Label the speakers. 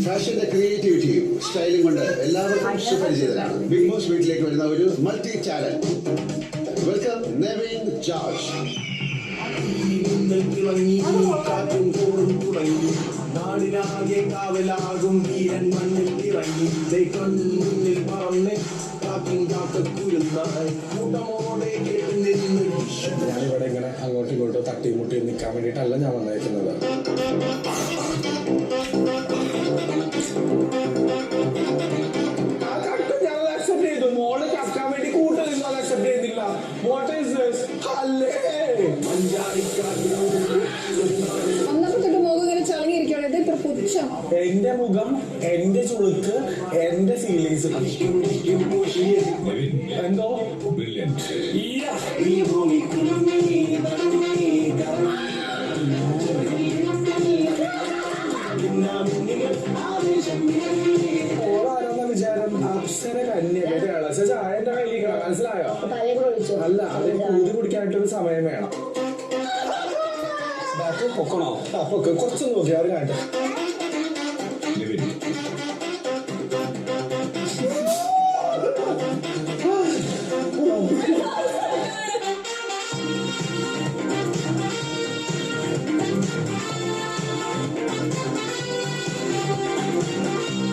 Speaker 1: ഫാഷന്റെ ക്രിയേറ്റിവിറ്റിയും സ്റ്റൈലും കൊണ്ട് എല്ലാവർക്കും സുപരിചിതരാണ്. ബിഗ് ബോസ് വീട്ടിലേക്ക് വരുന്ന ഒരു multi talent. Welcome Nevin George.
Speaker 2: നാടിനാകെ കാവലാകും വീരൻ മണ്ണിൽ ഇറങ്ങി മുന്നിൽ പറന്ന് കൂട്ടമോടെ കേട്ട് നിന്ന്. ഞാനിവിടെ ഇങ്ങനെ അങ്ങോട്ടും ഇങ്ങോട്ടും തട്ടിമുട്ടി നിൽക്കാൻ വേണ്ടിയിട്ടല്ല ഞാൻ വന്നേക്കുന്നത്. മോള് കക്കാൻ വേണ്ടി കൂട്ടം നിന്ന് അത് അക്സെപ്റ്റ് ചെയ്തില്ല. What is this? അല്ലേ എന്റെ മുഖം, എന്റെ ചുളുക്ക്, എന്റെ ഫീലിങ്സ്. എന്തോ ഓളാരെന്ന വിചാരം? അപ്സര കന്യകയാണ്. ചായന്റെ കയ്യിൽ മനസ്സിലായോ? അല്ല, അത് കൂതി കുടിക്കാനായിട്ടൊരു സമയം വേണം. പൊക്കണോ? പൊക്ക കുറച്ചൊന്നും നോക്കി അവർ കാണട്ടെ.